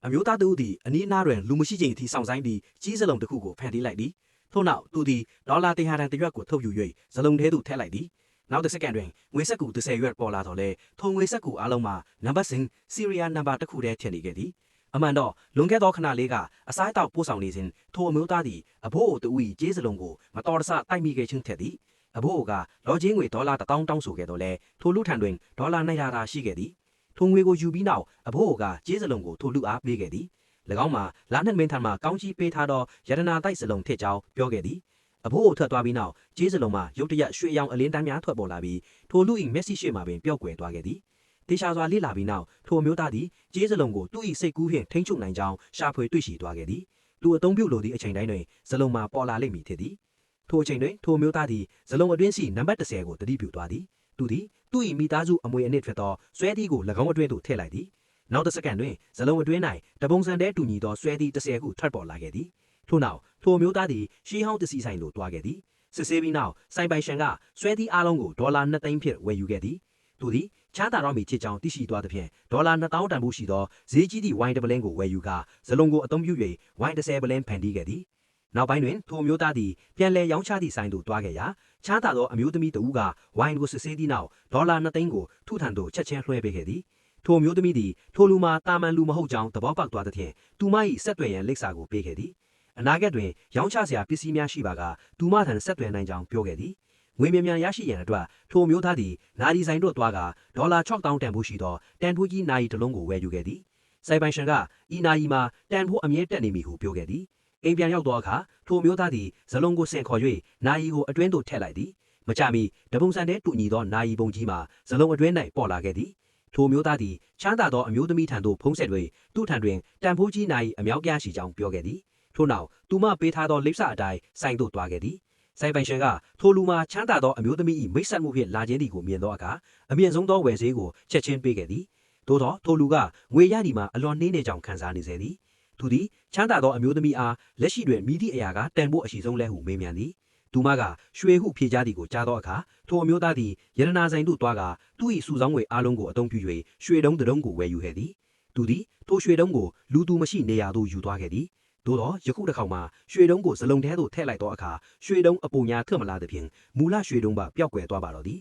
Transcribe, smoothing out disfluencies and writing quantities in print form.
အမျိုးသားတူသည်အနီးနားတွင်လူမရှိချိန်အထိစောင့်ဆိုင်ပြီးကြီးစလုံးတစ်ခုကိုဖန်တီးလိုက်သည်ထို့နောက်သူသည်ဒေါ်လာ100တန်တစ်ရွက်ကိုထုတ်ယူ၍ဇလုံးထဲသို့ထည့်လိုက်သည်နောက်တစ်စက္ကန့်တွင်ငွေစက္ကူ30ရွက်ပေါ်လာတော့လေထိုငွေစက္ကူအားလုံးမှာနံပါတ်စဉ်စီရီယာနံပါတ်တစ်ခုတည်းထည့်နေခဲ့သည်အမှန်တော့လွန်ခဲ့သောခဏလေးကအစားအသောက်ပို့ဆောင်နေစဉ်ထိုအမျိုးသားသည်အဘိုးအိုတူ၏ကြေးစလုံးကိုမတော်တဆတိုက်မိခဲ့ခြင်းထက်သည်အဘိုးအိုကလော်ချင်းငွေဒေါ်လာ1000တောင်းဆိုခဲ့တော့လေထိုလူထံတွင်ဒေါ်လာ200သာရှိခဲ့သည်ထိုငွေကိုယူပြီးနောက်အဘိုးအိုကကြေးစလုံးကိုထိုလူအားပေးခဲ့သည်၎င်းမှာလာနှက်မင်းထံမှကောင်းကြီးပေးထားသောရတနာတိုက်စလုံးထစ်ကြောင်းပြောခဲ့သည်အဘိုးအိုထွက်သွားပြီးနောက်ကြေးစလုံးမှာရုတ်တရက်ရွှေရောင်အလင်းတန်းများထွက်ပေါ်လာပြီးထိုလူ၏မျက်စိရှိမှပင်ပျောက်ကွယ်သွားခဲ့သည်တေချာစွာလေ့လာပြီးနောက်ထိုမျိုးသားသည်ကြေးစလုံးကိုသူ့၏စိတ်ကူးဖြင့်ထိန်းချုပ်နိုင်ကြောင်းရှာဖွေတွေ့ရှိသွားခဲ့သည်လူအုံပြုလိုသည့်အချိန်တိုင်းတွင်စလုံးမှာပေါ်လာလိမ့်မည်ဖြစ်သည်ထိုအချိန်တွင်ထိုမျိုးသားသည်စလုံးအတွင်းရှိနံပါတ်30ကိုတတိပြုသွားသည်သူသည်သူ့၏မိသားစုအမွေအနှစ်ဖြစ်သောဆွဲသီးကို၎င်းအတွင်းသို့ထည့်လိုက်သည်နောက်တစ်စက္ကန့်တွင်ဇလုံးအတွင်း၌တပုံစံတည်းတူညီသောဆွဲသီး30ခုထွက်ပေါ်လာခဲ့သည်ထို့နောက်ထိုမျိုးသားသည်ရှေးဟောင်းတစီဆိုင်သို့တွားခဲ့သည်စစ်ဆေးပြီးနောက်ဆိုင်ပိုင်ရှင်ကဆွဲသီးအားလုံးကိုဒေါ်လာ2သိန်းဖြင့်ဝယ်ယူခဲ့သည်သူသည်ချမ်းသာတော်မီချစ်ကြောင်းသိရှိသွားသဖြင့်ဒေါ်လာ2000တန်ဖို့ရှိသောဈေးကြီးသည့်ဝိုင်းတစ်ပလင်းကိုဝယ်ယူကာဇလုံးကိုအသုံးပြု၍ဝိုင်း30ပလင်းဖန်တီးခဲ့သည်နောက်ပိုင်းတွင်ထိုမျိုးသားသည်ပြန်လည်ရောင်းချသည့်ဆိုင်သို့တွားခဲ့ရာချမ်းသာသောအမျိုးသမီးတဦးကဝိုင်းကိုစစ်ဆေးသည့်နောက်ဒေါ်လာ2သိန်းကိုသူ့ထံသို့ချက်ချင်းလွှဲပေးခဲ့သည်ထိုမျိုးသမီးသည်ထိုလူမှာတာမန်လူမဟုတ်ကြောင်းသဘောပေါက်သွားသဖြင့်သူမ၏ဆက်သွယ်ရန်လိပ်စာကိုပေးခဲ့သည်အနာဂတ်တွင်ရောင်းချစရာပစ္စည်းများရှိပါကသူမထံဆက်သွယ်နိုင်ကြောင်းပြောခဲ့သည်ငွေမြန်မြန်ရရှိရန်အတွက်ထိုမျိုးသားသည်နာဒီဆိုင်တို့တွားကဒေါ်လာ6000တန်ဖို့ရှိသောတန်ဖိုးကြီးနာရီတစ်လုံးကိုဝယ်ယူခဲ့သည်စိုင်ပိုင်ရှင်ကဤနာရီမှာတန်ဖိုးအမြဲတက်နေမည်ဟုပြောခဲ့သည်အိမ်ပြန်ရောက်သောအခါထိုမျိုးသားသည်ဇလုံးကိုဆင်ခေါ်၍နာရီကိုအတွင်းသို့ထည့်လိုက်သည်မကြမီတပုံစံတည်းတူညီသောနာရီပုံကြီးမှာဇလုံးအတွင်း၌ပေါ်လာခဲ့သည်ထိုမျိုးသားသည်ချမ်းသာသောအမျိုးသမီးထံသို့ဖုံးဆက်၍သူ့ထံတွင်တန်ဖိုးကြီးနာရီအများပြားရှိကြောင်းပြောခဲ့သည်ထို့နောက်သူမပေးထားသောလိပ်စာအတိုင်းဆိုင်သို့တွားခဲ့သည်ဆိုင်ပိုင်ရှင်ကထိုလူမှာချမ်းသာသောအမျိုးသမီး၏မိတ်ဆက်မှုဖြင့်လာခြင်းသည်ကိုမြင်သောအခါအမြင့်ဆုံးသောဝယ်ဈေးကိုချက်ချင်းပေးခဲ့သည်သို့သောထိုလူကငွေရသည်မှာအလွန်နှေးနေကြောင်းခံစားနေစေသည်သူသည်ချမ်းသာသောအမျိုးသမီးအားလက်ရှိတွင်မိသည့်အရာကတန်ဖိုးအရှိဆုံးလဲဟုမေးမြန်းသည်သူမကရွှေဟုဖြေကြားသည်ကိုကြားသောအခါထိုအမျိုးသားသည်ရတနာဆိုင်သို့တွားကသူ၏စုဆောင်းငွေအားလုံးကိုအသုံးပြု၍ရွှေတုံးတစ်ကိုဝယ်ယူခဲ့သည်သူသည်ထိုရွှေတုံးကိုလူသူမရှိနေရာသို့ယူသွားခဲ့သည်သို့သောယခုတစ်ခေါက်မှာရွှေတုံးကိုဇလုံးထဲသို့ထည့်လိုက်သောအခါရွှေတုံးအပုံညာထွက်မလာသဖြင့်မူလရွှေတုံးပါပျောက်ကွယ်သွားပါတော့သည်